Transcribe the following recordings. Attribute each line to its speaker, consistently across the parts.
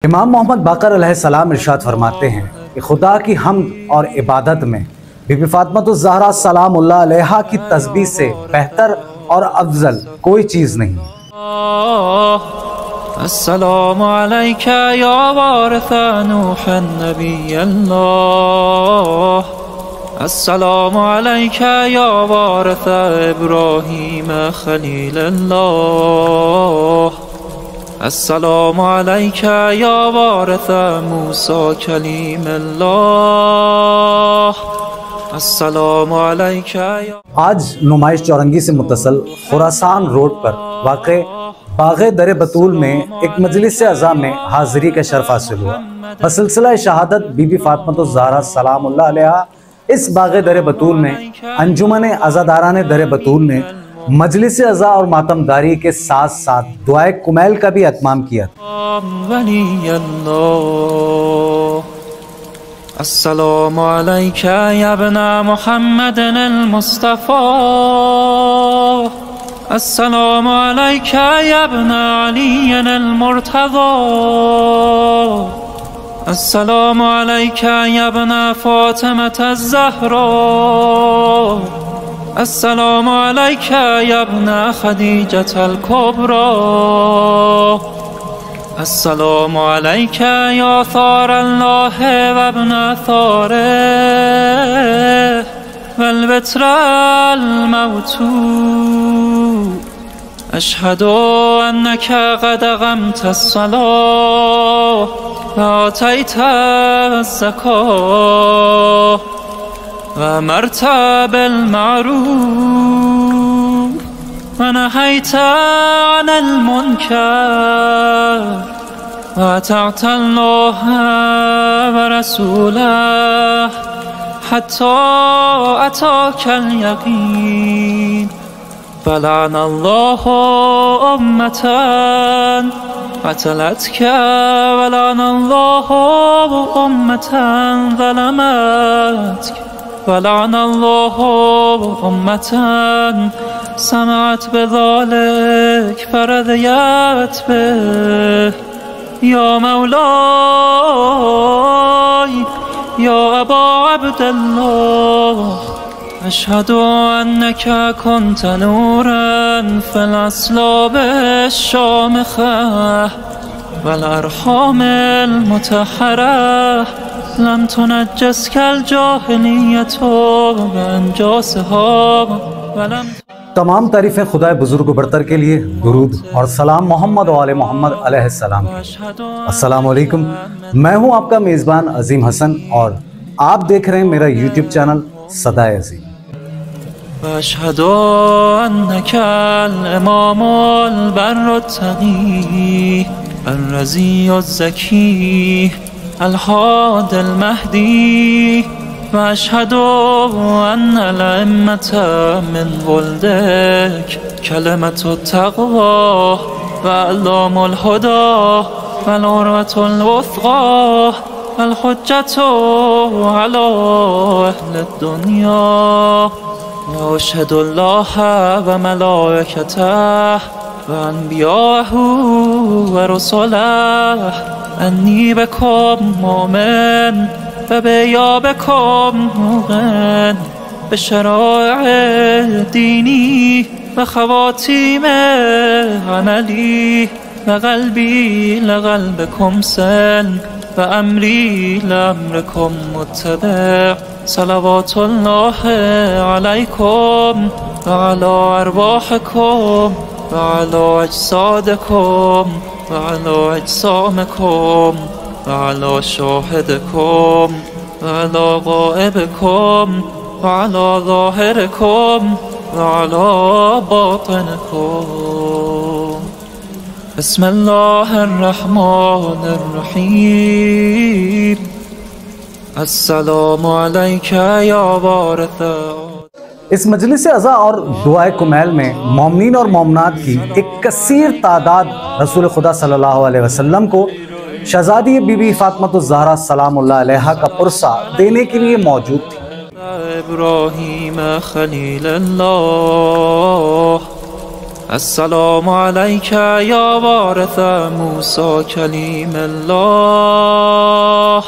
Speaker 1: इमाम मोहम्मद बाकर अलैहिस्सलाम इरशाद फरमाते हैं कि खुदा की हम्द और इबादत में बीबी फातिमा ज़हरा सलामुल्लाह अलैहा की तस्बीह से बेहतर और अफजल कोई चीज़ नहीं।
Speaker 2: अस्सलामु अलैका या वारिसा नूह नबी अल्लाह, अस्सलामु अलैका या वारिसा इब्राहीम खलील अल्लाह, अस्सलामु अलैका या वारिसा मूसा कलीम अल्लाह, अस्सलामु अलैका।
Speaker 1: आज नुमाइश चौरंगी से मुत्तसल खुरासान रोड पर वाक़े बाग़े दर बतूल में एक मजलिस अज़ा में हाज़िरी का शर्फ हासिल हुआ। बसिलसिला शहादत बीबी फातिमा ज़हरा सलामुल्लाह अलैहा इस बाग़े दर बतूल में अंजुमन अज़ादारान दर बतूल ने मजलिस अज़ा और मातमदारी के साथ साथ दुआए कुमैल का भी अहतमाम किया।
Speaker 2: अस्सलामु अलैका या इब्ना मुहम्मदिन अल-मुस्तफ़ा, अस्सलामु अलैका या इब्ना अलीय्यिन अल-मुर्तज़ा, अस्सलामु अलैका या इब्ना फ़ातिमत अज़-ज़हरा, अस्सलामु अलैका या इब्ना ख़दीजत अल-कुबरा, अस्सलामु अलैका या सार अल्लाह व इब्ना सारिह वल बित्र अल मौतूद, अशहदु अन्नका क़द अक़मत अस्सलाह व आतैत अज़्ज़काह व अमरत बिल मअरूफ व नहैत अनिल मुनकर व अतअत अल्लाह व रसूलह हत्ता अताकल यकीन। फलअन अल्लाहु उम्मतन क़तलतका व लअन अल्लाहु उम्मतन ज़लमतका व लअन अल्लाहु उम्मतन समअत बिज़ालिक फरज़ियत बिह। या मौलाई या अबा अब्दल्लाह, अशहदु अन्नका कुन्त नूरन फ़िल अस्लाब अश-शामिख़ह वल अरहाम अल-मुतहहरह, लम तुनज्जिसका अल-जाहिलिय्यतु बिअनजासिहा व लम।
Speaker 1: तमाम तारीफ़ें खुदा बुजुर्ग बरतर के लिए दुरूद और सलाम मोहम्मद व आले मोहम्मद अलैहिस्सलाम। अस्सलामु अलैकुम, मैं हूं आपका मेज़बान अज़ीम हसन और आप देख रहे हैं मेरा यूट्यूब चैनल सदाए अज़ीम।
Speaker 2: अशहदु अन्नका अल-इमामुल बर्रुत-तक़ी अर्रज़ियुज़्ज़की अल-हादिल महदी, वअशहदु अन्नल अइम्मत मिन वल्दिक कलिमतुत तक़वा वअअलामुल हुदा वल उर्वतुल वुस्क़ा वल हुज्जतु अला अहलिद दुनिया, वअशहदु अल्लाह व मलाइकतह व अन्बियाहु व रुसुलह अन्नी बिकुम मुमिन बियाबिकुम मुक़िन बिशराइअ दीनी व ख़वातीम अमली व क़ल्बी लक़ल्बिकुम सल्म व अमरी लअम्रिकुम मुत्तबअ। सलवातुल्लाह अलैकुम व अला अरवाहिकुम व अला अजसादिकुम व अला अजसामिकुम व अला शाहिदिकुम व अला गाइबिकुम व अला ज़ाहिरिकुम व अला बातिनिकुम। बिस्मिल्लाहिर रहमानिर रहीम। अस्सलामु अलैका या वारिसा।
Speaker 1: इस मजलिस अज़ा और दुआए कुमैल में मोमिनीन और मोमनात की एक कसीर तादाद रसूल खुदा सल्लल्लाहु अलैहि वसल्लम को शहज़ादी बीबी फातिमा ज़हरा सलामुल्लाह अलैहा का पुरसा देने के लिए मौजूद थी।
Speaker 2: इब्राहीम खलील अल्लाह, السلام عليك يا وارث موسى كليم الله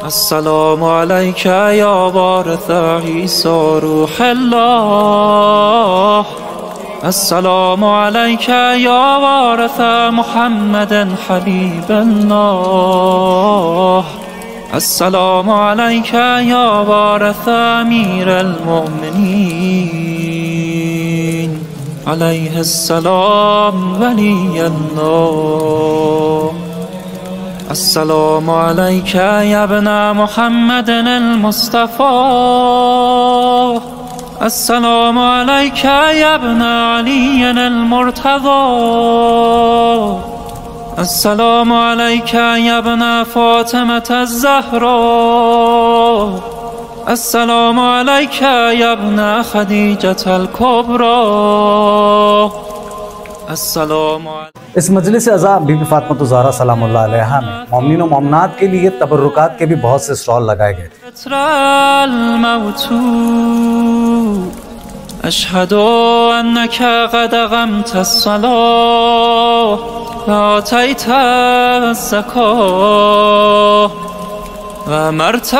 Speaker 2: السلام عليك يا وارث عيسى روح الله السلام عليك يا وارث محمد حبيب الله السلام عليك يا وارث أمير المؤمنين عليه السلام ولي الله السلام عليك يا ابن محمد المصطفى السلام عليك يا ابن علي المرتضى السلام عليك يا ابن فاطمة الزهراء السلام عليك يا ابن خديجة الكبرى السلام عليك.
Speaker 1: इस मजलिस अज़ा बीबी फातिमा ज़हरा सलामुल्लाह अलैहा में मोमिनीन और मोमनात के लिए तबर्रुकात के भी बहुत से स्टॉल लगाए गए थे।
Speaker 2: أشهد أنك قد أقمت الصلاة وآتيت الزكاة وأمرت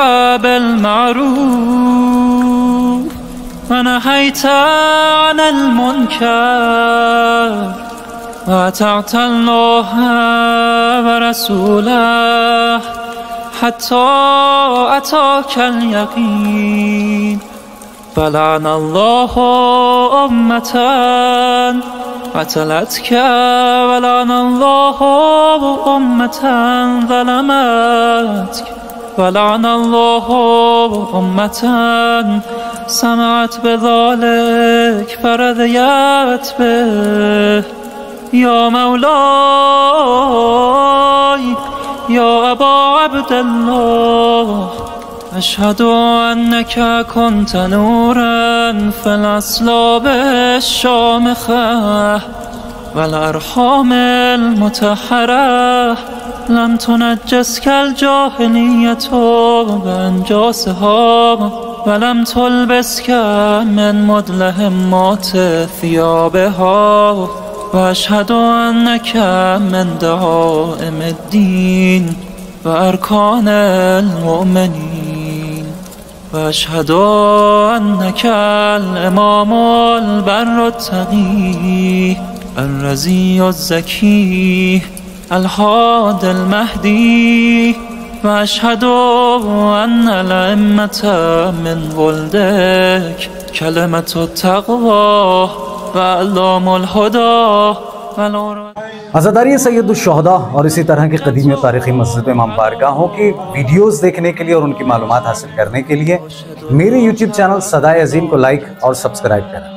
Speaker 2: بالمعروف ونهيت عن المنكر وأطعت الله ورسوله حتى أتاك اليقين فلعن الله أمة قتلتك ولعن الله أمة ظلمتك ولعن الله أمة سمعت بذلك فرضيت به يا مولاي يا أبا عبد الله أشهد أنك كنت نورا في الأصلاب الشامخة والأرحام المطهرة لم تنجسك الجاهلية بأنجاسها ولم تلبسك من مدلهمات ثيابها وأشهد أنك من دعائم الدين وأركان المؤمنين وأشهد أنك الإمام البر التقي الرزي الزكي الهادي المهدي وأشهد أن الأئمة من ولدك كلمة التقوى وأعلام الهدى
Speaker 1: अज़ादारी सैयदुश्शुहदा और इसी तरह की कदीम तारीख़ी मस्जिद इमाम बारगाहों की वीडियोस देखने के लिए और उनकी मालूमात हासिल करने के लिए मेरे यूट्यूब चैनल सदाए अज़ीम को लाइक और सब्सक्राइब करें।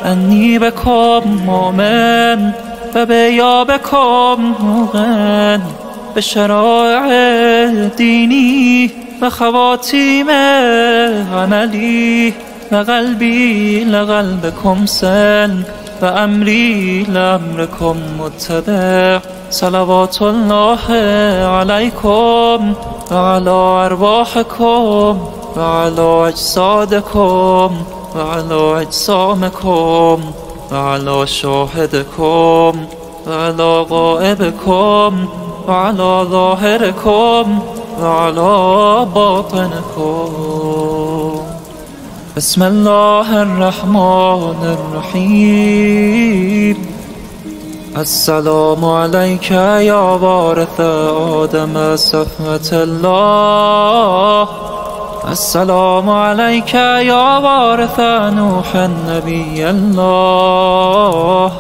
Speaker 2: أني بكم مؤمن وبيابكم موقن بشرائع ديني وخواتيم عملي وقلبي لقلبكم سن وأمري لأمركم متبع صلوات الله عليكم وعلى أرواحكم وعلى أجسادكم وعلى أجسامكم وعلى شاهدكم وعلى غائبكم وعلى ظاهركم وعلى باطنكم. بسم الله الرحمن الرحيم. السلام عليك يا وارث آدم صفوة الله. السلام عليك يا وارث نوح نبي الله.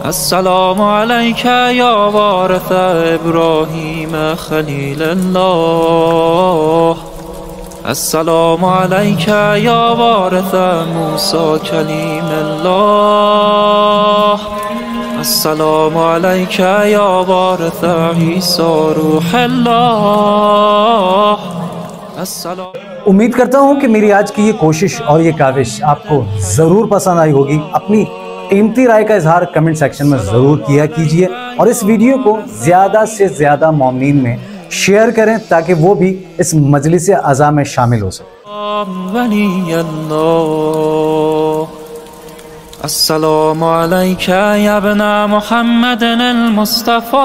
Speaker 2: السلام عليك يا وارث إبراهيم خليل الله. السلام عليك يا وارث موسى كليم الله. السلام عليك يا وارث عيسى روح الله.
Speaker 1: उम्मीद करता हूं कि मेरी आज की ये कोशिश और ये काविश आपको ज़रूर पसंद आई होगी। अपनी कीमती राय का इजहार कमेंट सेक्शन में ज़रूर किया कीजिए और इस वीडियो को ज़्यादा से ज़्यादा मोमिनीन में शेयर करें ताकि वो भी इस मजलिस अज़ा में शामिल हो सके।
Speaker 2: ولی الله. السلام عليك يا ابن محمد المصطفى.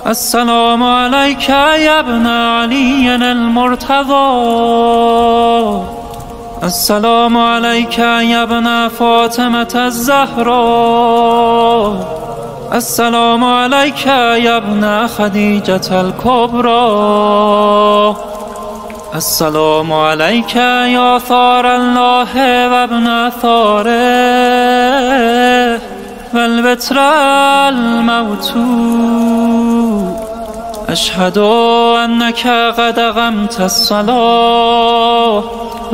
Speaker 2: السلام عليك يا ابن علي المرتضى. السلام عليك يا ابن فاطمة الزهراء. السلام عليك يا ابن خديجة الكبرى. السلام عليك يا ثار الله وابن ثاره والبتر الموتود. أشهد أنك قد أقمت الصلاة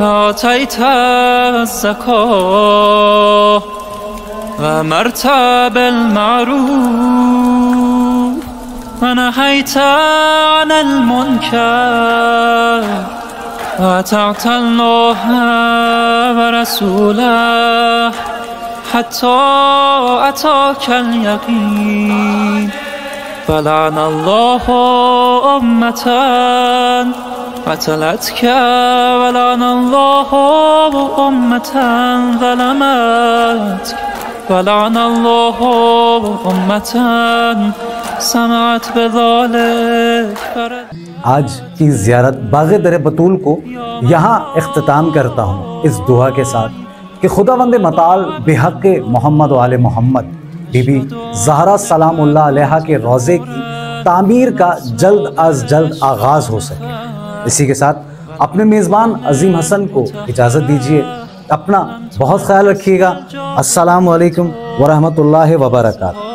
Speaker 2: وآتيت الزكاة وأمرت بالمعروف ونهيت عن المنكر وأطعت الله ورسوله حتى أتاك اليقين. فلعن الله أمة قتلتك ولعن الله أمة ظلمتك ولعن الله أمة سمعت بذلك.
Speaker 1: आज की ज़ियारत बाग़ दर बतूल को यहाँ इख्तिताम करता हूँ इस दुआ के साथ कि खुदावंद मताल बेहक़ मोहम्मद व आले मोहम्मद बीबी ज़हरा सलामुल्लाह अलैहा के रोज़े की तामीर का जल्द अज जल्द आगाज़ हो सके। इसी के साथ अपने मेज़बान अज़ीम हसन को इजाज़त दीजिए। अपना बहुत ख्याल रखिएगा। अस्सलामु अलैकुम व रहमतुल्लाहि व बरकातुहू।